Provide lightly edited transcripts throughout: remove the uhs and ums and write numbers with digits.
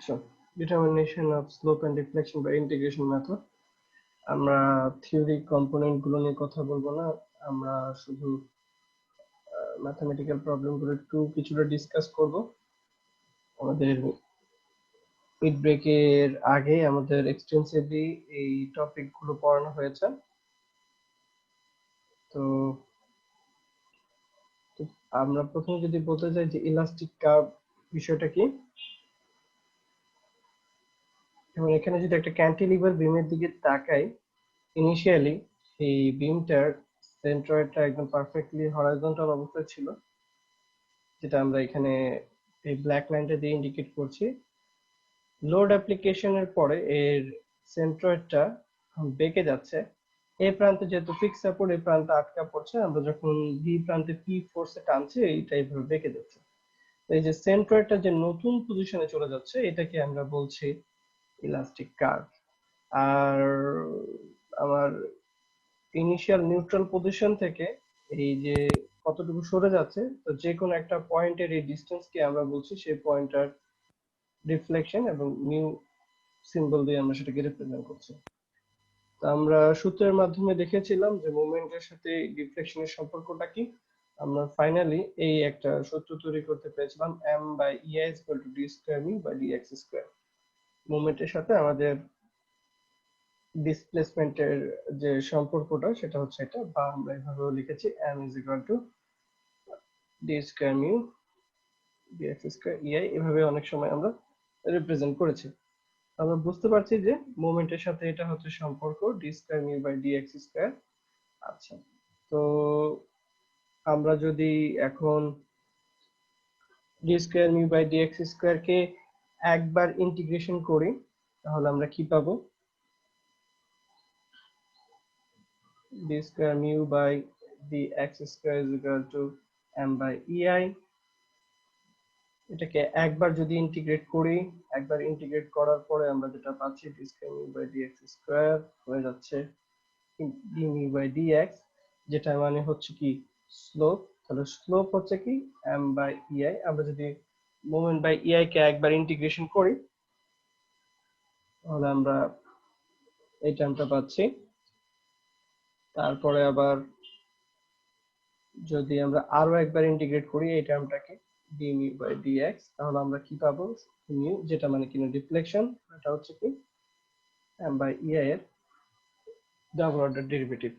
আচ্ছা, determination of slope and deflection বা integration method. আমরা থিওরি কম্পোনেন্ট গুলো নিয়ে কথা বলবো না, আমরা শুধু ম্যাথমেটিক্যাল প্রবলেম গুলো একটু কিছুটা ডিসকাস করব। আমাদের মিড ব্রেকের আগে আমাদের এক্সটেন্সিভলি এই টপিক গুলো পড়ানো হয়েছে। তো তো আমরা প্রথমে যদি বলতে চাই যে ইলাস্টিক কার্ভ বিষয়টা কি, এবং এখানে যদি একটা ক্যান্টিলিভার বিমের দিকে তাকাই, ইনিশিয়ালি এই বিমটার সেন্ট্রয়েডটা একদম পারফেক্টলি হরাইজন্টাল অবস্থায় ছিল, যেটা আমরা এখানে এই ব্ল্যাক লাইনটা দিয়ে ইন্ডিকেট করছি। লোড অ্যাপ্লিকেশনের পরে এর সেন্ট্রয়েডটা বেঁকে যাচ্ছে। এ প্রান্তে যেহেতু ফিক্স সাপোর্ট, এই প্রান্তে আটকা পড়ছে, আমরা যখন বি প্রান্তে পি ফোর্সে টানছি এইটা এইভাবে বেঁকে যাচ্ছে। এই যে সেন্ট্রয়েডটা যে নতুন পজিশনে চলে যাচ্ছে, এটাকে আমরা বলছি ইলাস্টিক কার্ভ। আর আমার ইনিশিয়াল নিউট্রাল পজিশন থেকে এই যে কতটুকু সরে যাচ্ছে, তো যে কোনো একটা পয়েন্টের এই ডিসটেন্সকে আমরা বলছি সেই পয়েন্টার রিফ্লেকশন, এবং মিউ সিম্বল দিয়ে আমরা সেটাকে রিপ্রেজেন্ট করছি। তো আমরা সূত্রের মাধ্যমে দেখেছিলাম যে মোমেন্টের সাথে ডিফ্লেকশনের সম্পর্কটা কি। আমরা ফাইনালি এই একটা সূত্র তৈরি করতে পেরেছিলাম, m by ei is equal to d square mu by dx square। মোমেন্টের সাথে আমাদের ডিসপ্লেসমেন্টের যে সম্পর্কটা সেটা হচ্ছে এটা, বা আমরা এভাবেও লিখেছি m is equal to d square mu dx square ei, এভাবে অনেক সময় আমরা রিপ্রেজেন্ট করেছি। আমরা বুঝতে পারছি যে মোমেন্টের সাথে এটা হচ্ছে সম্পর্ক d square mu by dx square। আচ্ছা, তো আমরা যদি এখন d square mu by dx square কে একবার ইন্টিগ্রেশন করি, তাহলে আমরা কি পাবো? d square mu by dx square is equal to m by ei। এটাকে একবার যদি ইন্টিগ্রেট করি, একবার ইন্টিগ্রেট করার পরে আমরা যেটা পাচ্ছি d square mu by dx square হয়ে যাচ্ছে d mu by dx, যেটা মানে হচ্ছে কি স্লোপ। তাহলে স্লোপ হচ্ছে কি m by ei। আমরা যদি মোমেন্ট বাই ei কে একবার ইন্টিগ্রেশন করি, তাহলে আমরা এই টার্মটা পাচ্ছি। তারপরে আবার যদি আমরা আরো একবার ইন্টিগ্রেট করি এই টার্মটাকে d mu by dx, তাহলে আমরা কি পাবো? mu, যেটা মানে কিনা ডিফ্লেকশন, এটা হচ্ছে কি m by ei এর ডাবল অর্ডার ডেরিভেটিভ।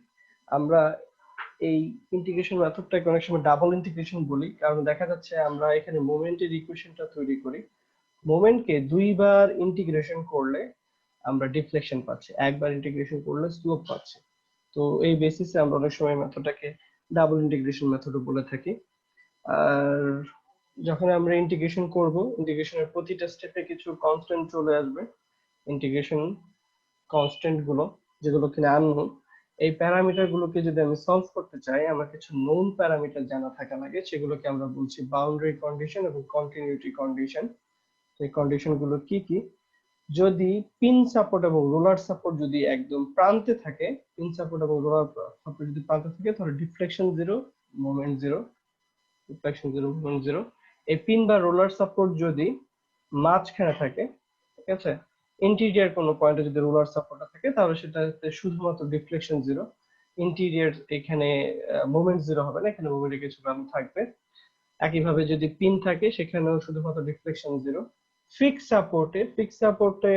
আমরা এই ইন্টিগ্রেশন মেথডটাকে অনেক সময় ডাবল ইন্টিগ্রেশন বলি, কারণ দেখা যাচ্ছে আমরা এখানে মোমেন্টের ইকুয়েশনটা তৈরি করি, মোমেন্টকে দুইবার ইন্টিগ্রেশন করলে আমরা ডিফ্লেকশন পাচ্ছি, একবার ইন্টিগ্রেশন করলে স্লোপ পাচ্ছি। তো এই বেসিসে আমরা অনেক সময় মেথডটাকে ডাবল ইন্টিগ্রেশন মেথডও বলে থাকি। আর যখন আমরা ইন্টিগ্রেশন করব, ইন্টিগ্রেশনের প্রতিটা স্টেপে কিছু কনস্ট্যান্ট চলে আসবে। ইন্টিগ্রেশন কনস্ট্যান্ট গুলো যেগুলো কিনা আননোন, এই প্যারামিটার গুলোকে যদি আমি সলভ করতে চাই, আমার কিছু নোন প্যারামিটার জানা থাকা লাগে, সেগুলোকে আমরা বলছি বাউন্ডারি কন্ডিশন এবং কন্টিনিউটি কন্ডিশন। এই কন্ডিশন গুলো কি কি? যদি পিন সাপোর্ট এবং রোলার সাপোর্ট যদি একদম প্রান্তে থাকে, পিন সাপোর্ট এবং রোলার সাপোর্ট যদি প্রান্তে থাকে, তাহলে deflection zero, moment zero. Deflection zero, moment zero. এই পিন বা রোলার সাপোর্ট যদি মাঝখানে থাকে, ঠিক আছে, ইন্টিরিয়ার কোনো পয়েন্টে যদি রোলার সাপোর্টটা থাকে, তাহলে সেটাতে শুধুমাত্র ডিফ্লেকশন জিরো। ইন্টিরিয়ার এখানে মোমেন্ট জিরো হবে না, এখানে মোমেন্টের কিছু ভ্যালু থাকবে। একইভাবে যদি পিন থাকে, সেখানেও শুধুমাত্র ডিফ্লেকশন জিরো। ফিক্স সাপোর্টে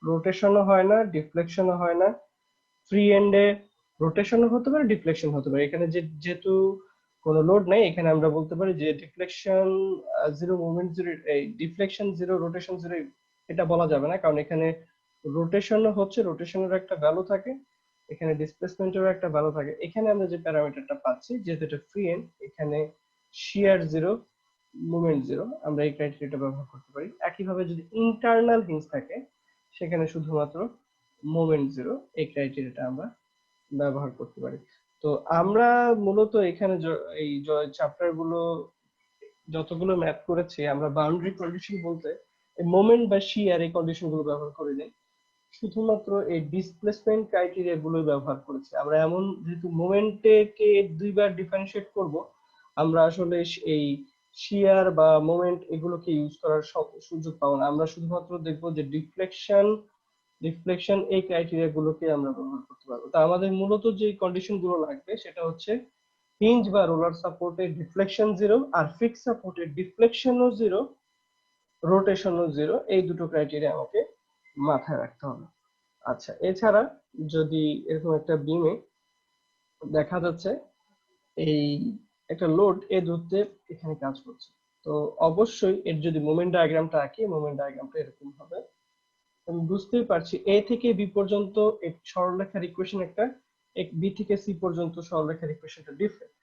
রোটেশনও হয় না, ডিফ্লেকশনও হয় না। ফ্রি এন্ডে রোটেশনও হতে পারে, ডিফ্লেকশন হতে পারে। এখানে যেহেতু কোনো লোড নাই, এখানে আমরা বলতে পারি যে ডিফ্লেকশন জিরো, মুভমেন্ট জিরো, এই ডিফ্লেকশন জিরো, রোটেশন জিরো এটা বলা যাবে না, কারণ এখানে রোটেশনও হচ্ছে, রোটেশনের একটা ভ্যালু থাকে, এখানে ডিসপ্লেসমেন্টেরও একটা ভ্যালু থাকে। এখানে আমরা যে প্যারামিটারটা পাচ্ছি, যেহেতু এটা ফ্রি এন্ড, এখানে শিয়ার জিরো, মুভমেন্ট জিরো, আমরা এই ক্রাইটেরিয়াটা ব্যবহার করতে পারি। একইভাবে যদি ইন্টারনাল হিঞ্জ থাকে, সেখানে শুধুমাত্র মোমেন্ট জিরো, এই ক্রাইটেরিয়াটা আমরা ব্যবহার করতে পারি। তো আমরা মূলত এখানে এই চ্যাপ্টার গুলো যতগুলো ম্যাথ করেছি, আমরা বাউন্ডারি কন্ডিশন বলতে এই মোমেন্ট বা শিয়ার এই কন্ডিশন গুলো ব্যবহার করি নাই, শুধুমাত্র এই ডিসপ্লেসমেন্ট ক্রাইটেরিয়া গুলো ব্যবহার করেছি আমরা। এমন যেহেতু মোমেন্টকে দুইবার ডিফারেন্সিয়েট করব, আমরা আসলে এই শিয়ার বা মোমেন্ট এগুলোকে ইউজ করার সুযোগ পাবো না। আমরা শুধুমাত্র দেখবো যে রিফ্লেকশন এই ক্রাইটেরিয়া গুলোকে আমরা ব্যবহার করতে পারবো। তো আমাদের মূলত যে কন্ডিশন গুলো লাগবে সেটা হচ্ছে হিঞ্জ বা রোলার সাপোর্টের ডিফ্লেকশন জিরো, আর ফিক্স সাপোর্টের ডিফ্লেকশনও জিরো, রোটেশনও জিরো। এই দুটো ক্রাইটেরিয়া আমাকে মাথায় রাখতে হবে। আচ্ছা, এছাড়া যদি এরকম একটা বিমে দেখা যাচ্ছে এই একটা লোড এ দূরত্বে এখানে কাজ করছে, তো অবশ্যই এর যদি মোমেন্ট ডায়াগ্রামটা আঁকি, মোমেন্ট ডায়াগ্রামটা এরকম হবে। আমি বুঝতেই পারছি এ থেকে বি পর্যন্ত এক সরলরেখার ইকুয়েশন একটা, বি থেকে সি পর্যন্ত সরলরেখার ইকুয়েশনটা ডিফারেন্ট।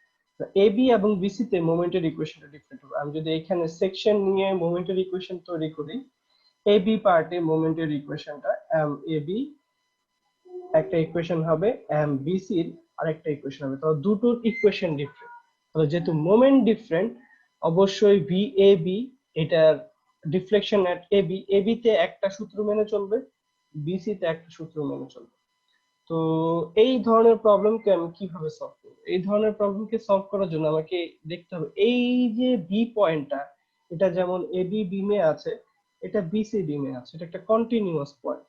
এ বি এবং বিসি তে মোমেন্টের ইকুয়েশনটা ডিফারেন্ট হবে। আমি যদি এখানে সেকশন নিয়ে মোমেন্টের ইকুয়েশন তৈরি করি, এ বি পার্টে মোমেন্টের ইকুয়েশনটা এম এ বি একটা ইকুয়েশন হবে, এম বি সি এর আরেকটা ইকুয়েশন হবে। তো দুটোর ইকুয়েশন ডিফারেন্ট, তাহলে যেহেতু মোমেন্ট ডিফারেন্ট, অবশ্যই ভি এ বি এটার ডিফ্লেকশন এট এ বি তে একটা সূত্র মেনে চলবে, বিসি তে একটা সূত্র মেনে চলবে। তো এই ধরনের প্রবলেমকে আমি কিভাবে সলভ করব? এই ধরনের প্রবলেমকে সলভ করার জন্য আমাকে দেখতে হবে এই যে বি পয়েন্টটা, এটা যেমন এ বি বিমে আছে, এটা বিসি বিমে আছে, এটা একটা কন্টিনিউয়াস পয়েন্ট।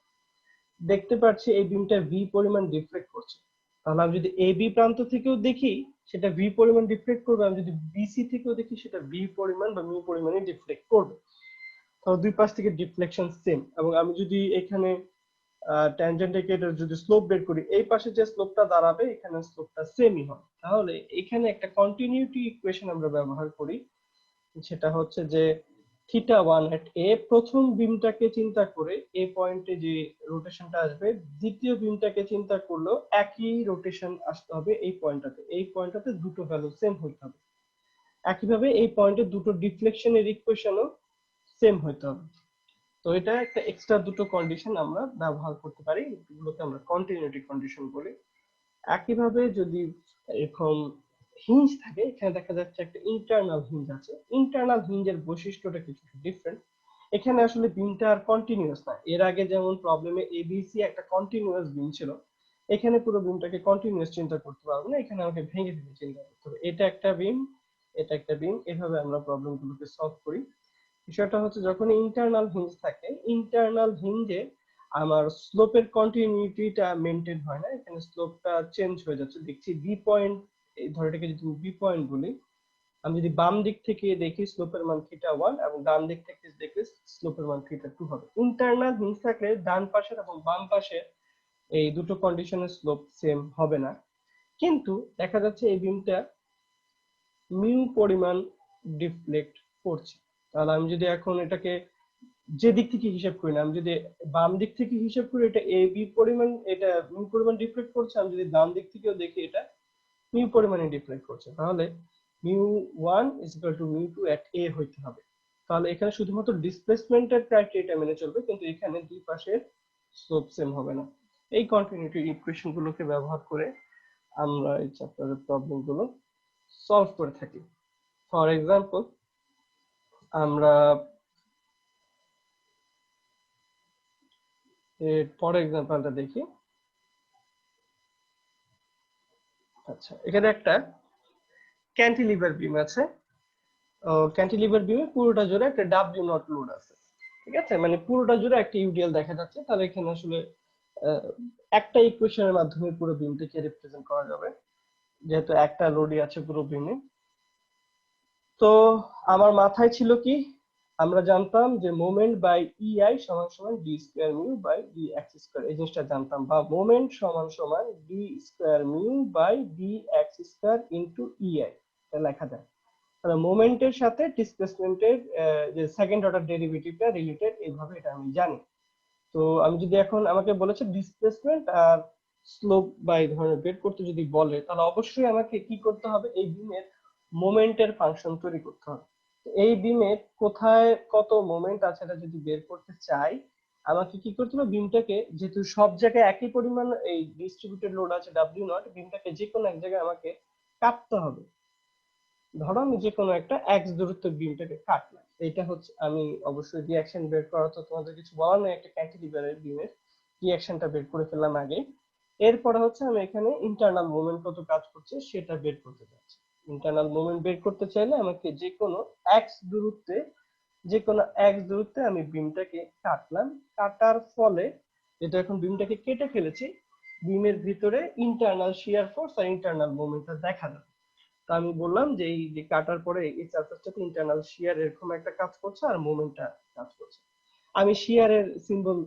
দেখতে পাচ্ছি এই বিমটা ভি পরিমাণ ডিফ্লেক্ট করছে, তাহলে আমি যদি এ বি প্রান্ত থেকেও দেখি সেটা ভি পরিমাণ ডিফ্লেক্ট করবে, আমি যদি বিসি থেকেও দেখি সেটা ভি পরিমাণ বা মিউ পরিমাণে ডিফ্লেক্ট করবে। তাহলে দুই পাশ থেকে ডিফ্লেকশন সেম। এবং আমি যদি এখানে ট্যানজেন্ট এঁকে এটার যদি স্লোপ বের করি, এই পাশে যে স্লোপটা দাঁড়াবে এখানে স্লোপটা সেমই হয়। তাহলে এখানে একটা কন্টিনিউটি ইকুয়েশন আমরা ব্যবহার করি, সেটা হচ্ছে যে থিটা ওয়ান এট এ, প্রথম বিমটাকে চিন্তা করে এ পয়েন্টে যে রোটেশনটা আসবে, দ্বিতীয় বিমটাকে চিন্তা করলেও একই রোটেশন আসতে হবে এই পয়েন্টটাতে, এই পয়েন্টটাতে দুটো ভ্যালু সেম হইতে হবে। একইভাবে এই পয়েন্টে দুটো ডিফ্লেকশনের ইকুয়েশনও সেম হইতে হবে। তো এটা একটা এক্সট্রা দুটো কন্ডিশন আমরা ব্যবহার করতে পারি, এগুলোকে আমরা কন্টিনিউটি কন্ডিশন বলি। একইভাবে যদি এরকম হিঞ্জ থাকে, এখানে দেখা যাচ্ছে একটা ইন্টারনাল হিঞ্জ আছে, ইন্টারনাল হিঞ্জের বৈশিষ্ট্যটা কিছুটা ডিফারেন্ট। এখানে আসলে বিমটা আর কন্টিনিউয়াস না, এর আগে যেমন প্রবলেমে এবিসি একটা কন্টিনিউয়াস বিম ছিল, এখানে পুরো বিমটাকে কন্টিনিউয়াস চিন্তা করতে পারবো না, এখানে আমাকে ভেঙে ভেঙে চিন্তা করতে হবে। এটা একটা বিম, এটা একটা বিম, এভাবে আমরা প্রবলেমগুলোকে সলভ করি। বিষয়টা হচ্ছে যখন ইন্টারনাল হিঞ্জ থাকে, ইন্টারনাল হিঞ্জে আমার স্লোপের কন্টিনিউটিটা মেনটেন হয় না, এখানে স্লোপটা চেঞ্জ হয়ে যাচ্ছে। দেখছি বি পয়েন্ট, এই ধরে এটাকে যদি বি পয়েন্ট বলি, আমি যদি বাম দিক থেকে দেখি স্লোপের মান থিটা ওয়ান, এবং ডান দিক থেকে দেখি স্লোপের মান থিটা টু হবে। ইন্টারনাল হিঞ্জ থাকলে ডান পাশের এবং বাম পাশের এই দুটো কন্ডিশনের স্লোপ সেম হবে না। কিন্তু দেখা যাচ্ছে এই বিমটা মিউ পরিমাণ ডিফ্লেক্ট করছে। তাহলে আমি যদি এখন এটাকে যে দিক থেকে হিসাব করি না, আমি যদি বাম দিক থেকে হিসাব করি, এটা এ বি পরিমাণ, এটা মিউ পরিমাণ ডিফ্লেক্ট করছে। আমি যদি ডান দিক থেকেও দেখি এটা মিউ পরিমাণে ডিফ্লেক্ট করছে, তাহলে mu one is equal to mu two at A হইতে হবে। তাহলে এখানে শুধুমাত্র ডিসপ্লেসমেন্টের ক্রাইটেরিয়া মেনে চলবে, কিন্তু এখানে দুই পাশের স্লোপ সেম হবে না। এই কন্টিনিউটি ইকুয়েশন গুলোকে ব্যবহার করে আমরা এই চ্যাপ্টারের প্রবলেম গুলো সলভ করে থাকি। ফর এক্সাম্পল, আমরা এর পরের এক্সাম্পলটা দেখি। আচ্ছা, এখানে একটা ক্যান্টিলিভার বিম আছে। ক্যান্টিলিভার বিমে পুরোটা জুড়ে একটা ডাব্লিউ নট লোড আছে, ঠিক আছে, মানে পুরোটা জুড়ে একটা ইউডিএল দেখা যাচ্ছে। তাহলে এখানে আসলে আহ, একটা ইকুয়েশনের মাধ্যমে পুরো বিমটাকে রিপ্রেজেন্ট করা যাবে, যেহেতু একটা লোডই আছে পুরো বিমে। তো আমার মাথায় ছিল কি, আমরা জানতাম যে মোমেন্ট বাই ইআই সমান সমান D square mu by D X square, এই জিনিসটা জানতাম, বা মোমেন্ট সমান সমান D square mu by D X square into EI, এটা লেখা যায়। তাহলে মোমেন্টের সাথে ডিসপ্লেসমেন্টের যে সেকেন্ড অর্ডার ডেরিভেটিভটা রিলেটেড, এইভাবে এটা আমি জানি। তো আমি যদি এখন আমাকে বলেছে ডিসপ্লেসমেন্ট আর স্লোপ বা এই ধরনের বের করতে যদি বলে, তাহলে অবশ্যই আমাকে কি করতে হবে, এই বিমের মোমেন্টের ফাংশন তৈরি করতে হবে। এই বিমের কোথায় কত মোমেন্ট আছে এটা যদি বের করতে চাই, আমাকে কি করতে হবে, বিমটাকে যেহেতু সব জায়গায় একই পরিমাণ এই ডিস্ট্রিবিউটেড লোড আছে ডাব্লিউ নট, বিমটাকে যে কোনো এক জায়গায় আমাকে কাটতে হবে। ধরো আমি যে কোনো একটা এক্স দূরত্ব বিমটাকে কাটলাম, এটা হচ্ছে, আমি অবশ্যই রিয়াকশন বের করা তো তোমাদের কিছু বলার নেই, একটা ক্যান্টিলিভারের বিমের রিয়াকশনটা বের করে ফেললাম আগে। এরপরে হচ্ছে আমি এখানে ইন্টারনাল মোমেন্ট কত কাজ করছে সেটা বের করতে যাচ্ছি। ইন্টারনাল মোমেন্ট বের করতে চাইলে আমাকে যে কোনো x দূরত্বে আমি বিমটাকে কাটলাম, কাটার ফলে যেটা এখন বিমটাকে কেটে ফেলেছি, বিমের ভিতরে ইন্টারনাল শিয়ার ফোর্স আর ইন্টারনাল মোমেন্টটা দেখা যাবে। তো আমি বললাম যে এই যে কাটার পরে এই সারফেসটাতে ইন্টারনাল শিয়ার এরকম একটা কাজ করছে আর মোমেন্টটা কাজ করছে। আমি শিয়ারের সিম্বল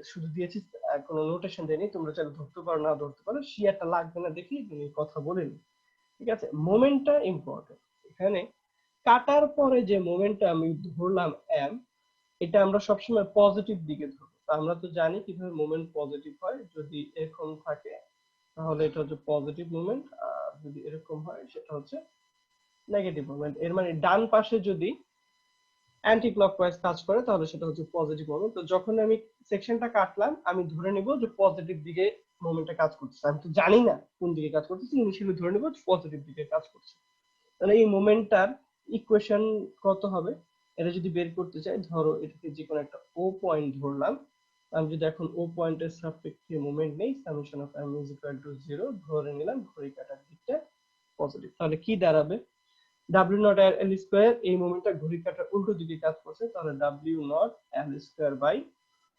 শুধু দিয়েছি, কোনো নোটেশন দেইনি, তোমরা চাইলে ধরতে পারো না ধরতে পারো, শিয়ারটা লাগবে না দেখি তুমি কথা বলিনি। ঠিক আছে, মোমেন্টটা ইম্পর্টেন্ট এখানে। কাটার পরে যে মোমেন্টটা আমি ধরলাম এম, এটা আমরা সবসময় পজিটিভ দিকে ধরবো। আমরা তো জানি কিভাবে মোমেন্ট পজিটিভ হয়, যদি এরকম থাকে তাহলে এটা হচ্ছে পজিটিভ মোমেন্ট, আর যদি এরকম হয় সেটা হচ্ছে নেগেটিভ মোমেন্ট। এর মানে ডান পাশে যদি অ্যান্টি ক্লকওয়াইজ কাজ করে তাহলে সেটা হচ্ছে পজিটিভ মোমেন্ট। তো যখন আমি সেকশনটা কাটলাম আমি ধরে নিব যে পজিটিভ দিকে মোমেন্টটা কাজ করছে, আমি তো জানি না কোন দিকে কাজ করতেছে, ইনিশিয়ালি ধরে নিব পজিটিভ দিকে কাজ করছে। তাহলে এই মোমেন্টটার ইকুয়েশন কত হবে, এটা যদি বের করতে চাই, ধরো এটাকে যে কোনো একটা ও পয়েন্ট ধরলাম, আমি যদি এখন ও পয়েন্টের সাপেক্ষে মোমেন্ট নেই, summation of m is equal to 0 ধরে নিলাম, ঘড়ি কাঁটার দিকটা পজিটিভ, তাহলে কি দাঁড়াবে, w নট l স্কয়ার, এই মোমেন্টটা ঘড়ি কাঁটার উল্টো দিকে কাজ করছে, তাহলে w naught l square by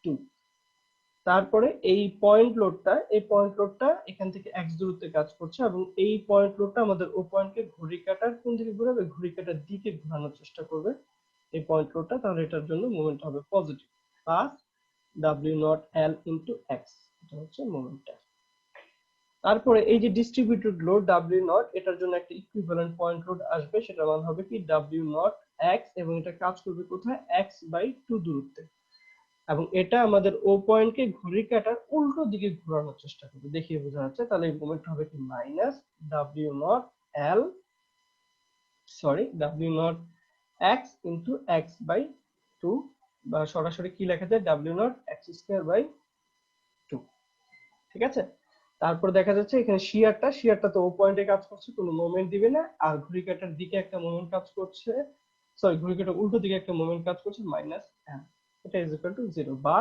2। তারপরে এই পয়েন্ট লোডটা এখান থেকে x দূরত্বে কাজ করছে, এবং এই পয়েন্ট লোডটা আমাদের ও পয়েন্টকে ঘড়ি কাঁটার কোন দিকে ঘোরাবে, ঘড়ি কাঁটার দিকে ঘোরানোর চেষ্টা করবে এই পয়েন্ট লোডটা, তাহলে এটার জন্য মোমেন্ট হবে positive, plus w naught l into x, এটা হচ্ছে মোমেন্টটা। তারপরে এই যে ডিস্ট্রিবিউটেড লোড w নট, এটার জন্য একটা ইকুইভ্যালেন্ট পয়েন্ট লোড আসবে, সেটার মান হবে কি w নট x, এবং এটা কাজ করবে কোথায়, x বাই 2 দূরত্বে, এবং এটা আমাদের ও পয়েন্টকে ঘড়ির কাঁটার উল্টো দিকে ঘোরানোর চেষ্টা করবে, দেখিয়ে বোঝা যাচ্ছে। তাহলে এই মোমেন্ট হবে কি minus w naught l, sorry w naught x into x by 2, বা সরাসরি কি লেখা যায় w naught x square by 2। ঠিক আছে, তারপর দেখা যাচ্ছে এখানে শিয়ারটা তো ও পয়েন্টে কাজ করছে, কোনো মোমেন্ট দিবে না, আর ঘড়ি কাঁটার দিকে একটা মোমেন্ট কাজ করছে, সরি ঘড়ি কাঁটার উল্টো দিকে একটা মোমেন্ট কাজ করছে মাইনাস m, এটা ইজ ইকুয়াল টু 0, বা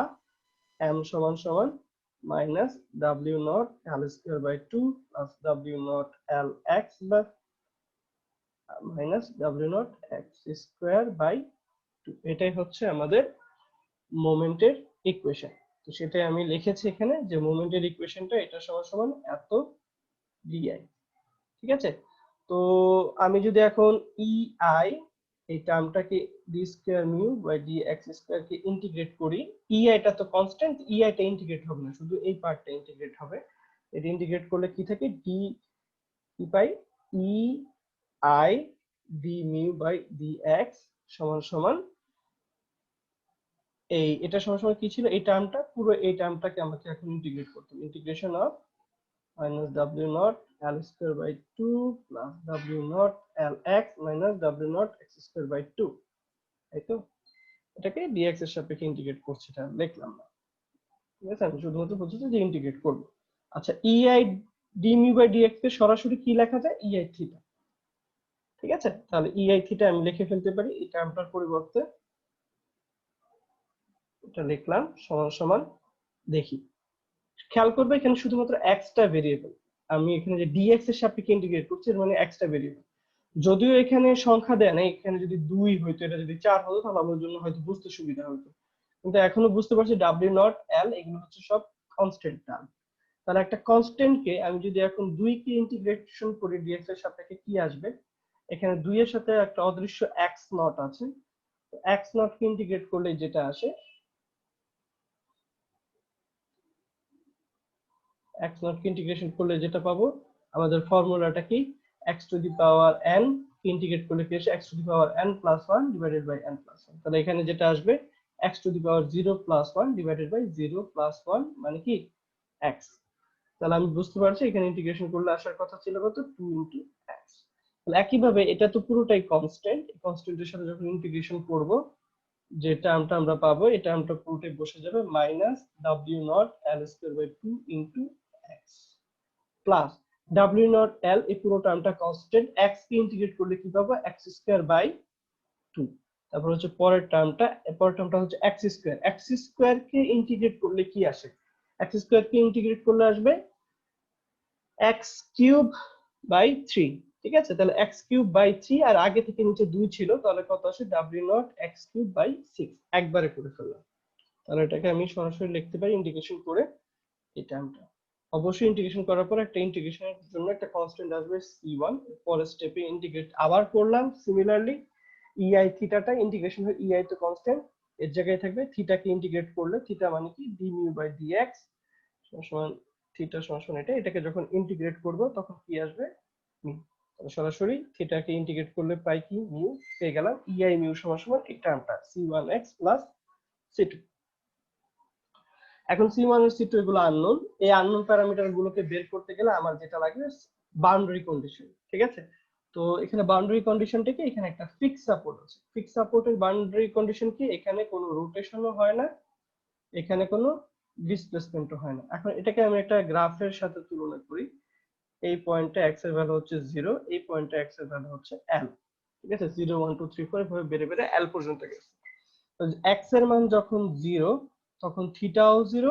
m সমান সমান minus w naught l square by 2 plus w naught l x, বা minus w naught x square by 2। এটাই হচ্ছে আমাদের মোমেন্টের ইকুয়েশন। তো সেটাই আমি লিখেছি এখানে, যে মোমেন্টের ইকুয়েশনটা এটা সমান সমান এত ডিআই। ঠিক আছে, তো আমি যদি এখন ইআই এই টার্মটাকে D square mu by D X square কে ইন্টিগ্রেট করি, ইআইটা তো কনস্ট্যান্ট, ইআইটা ইন্টিগ্রেট হবে না, শুধু এই পার্টটা ইন্টিগ্রেট হবে। এটা ইন্টিগ্রেট করলে কি থাকে, ডি কি পাই, E I D mu by D X সমান সমান এটা সমান সমান কি ছিল, এই টার্মটা, পুরো এই টার্মটাকে আমাকে এখন ইন্টিগ্রেট করতে হবে, integration of minus w naught l square by 2 plus w naught l x minus w naught x square by 2, তাই তো, এটাকে dx এর সাপেক্ষে ইন্টিগ্রেট করছি, এটা লিখলাম না। ঠিক আছে, আমি শুধুমাত্র বলছি যে ইন্টিগ্রেট করব। আচ্ছা, ei d mu by dx কে সরাসরি কি লেখা যায়, ei থিটা। ঠিক আছে, তাহলে ei থিটা আমি লিখে ফেলতে পারি এই টার্মটার পরিবর্তে, এটা লিখলাম সমান সমান, দেখি খেয়াল করবে এখানে শুধুমাত্র x টা ভেরিয়েবল, আমি এখানে যে dx এর সাপেক্ষে ইন্টিগ্রেট করছি, এর মানে x টা ভেরিয়েবল, যদিও এখানে সংখ্যা দেয় না, এখানে যদি 2 হইতো, এটা যদি 4 হতো তাহলে আমার জন্য হয়তো বুঝতে সুবিধা হতো, কিন্তু এখনো বুঝতে পারছি w নট l এগুলো হচ্ছে সব কনস্ট্যান্ট টার্ম। তাহলে একটা কনস্ট্যান্ট কে আমি যদি এখন 2 কে ইন্টিগ্রেশন করি dx এর সাপেক্ষে কি আসবে, এখানে 2 এর সাথে একটা অদৃশ্য x নট আছে, x নট কে ইন্টিগ্রেট করলে যেটা আসে, x নট কে ইন্টিগ্রেশন করলে যেটা পাবো, আমাদের ফর্মুলাটা কি, x to the power n integrate করলে কি আসে, x to the power n plus 1 divided by n plus 1। তাহলে এখানে যেটা আসবে x to the power 0 plus 1 divided by 0 plus 1 মানে কি x। তাহলে আমি বুঝতে পারছি এখানে ইন্টিগ্রেশন করলে আসার কথা ছিল কত, 2 ইনটু x। তাহলে একইভাবে এটা তো পুরোটাই কনস্ট্যান্ট, এই কনস্ট্যান্টের সাথে যখন ইন্টিগ্রেশন করব, যে টার্মটা আমরা পাবো এই টার্মটা পুরোটাই বসে যাবে minus w naught l square by 2 into x plus w naught l, এই পুরো টার্মটা কনস্ট্যান্ট, x কে ইন্টিগ্রেট করলে কি পাবো, x স্কয়ার বাই 2। তারপর হচ্ছে পরের টার্মটা হচ্ছে x স্কয়ার কে ইন্টিগ্রেট করলে কি আসে, x স্কয়ার কে ইন্টিগ্রেট করলে আসবে x কিউব বাই 3। ঠিক আছে, তাহলে x কিউব বাই 3 আর আগে থেকে নিচে 2 ছিল, তাহলে কত আসে w naught x cube by 6 একবারে করে ফেললাম। তাহলে এটাকে আমি সরাসরি লিখতে পারি ইন্টিগ্রেশন করে এই টার্মটা। অবশ্যই ইন্টিগ্রেশন করার পর একটা ইন্টিগ্রেশনের জন্য একটা কনস্ট্যান্ট আসবে c1, পরের স্টেপে ইন্টিগ্রেট আবার করলাম সিমিলারলি ei থিটাটা ইন্টিগ্রেশন হয় ei তো কনস্ট্যান্ট এর জায়গায় থাকবে, থিটাকে ইন্টিগ্রেট করলে থিটা মানে কি d mu বাই dx সমান থিটা সমান এটা, এটাকে যখন ইন্টিগ্রেট করব তখন কি আসবে মিউ। তাহলে সরাসরি থিটাকে ইন্টিগ্রেট করলে পাই কি মিউ, পেয়ে গেলাম ei মিউ সমান এই টার্মটা c1x c2। এখন c1 আর c2 এগুলো আননোন, এই আননোন প্যারামিটার গুলোকে বের করতে গেলে আমার যেটা লাগবে বাউন্ডারি কন্ডিশন। ঠিক আছে, তো এখানে বাউন্ডারি কন্ডিশনটা কি, এখানে একটা ফিক্স সাপোর্ট আছে, ফিক্স সাপোর্টের বাউন্ডারি কন্ডিশন কি, এখানে কোনো রোটেশনও হয় না, এখানে কোনো ডিসপ্লেসমেন্টও হয় না। এখন এটাকে আমি একটা গ্রাফের সাথে তুলনা করি, এই পয়েন্টে x এর ভ্যালু হচ্ছে 0, এই পয়েন্টে x এর ভ্যালু হচ্ছে l। ঠিক আছে, 0 1 2 3 4 এভাবে বেড়ে বেড়ে l পর্যন্ত গেছে। তো x এর মান যখন 0 তখন থিটাও 0,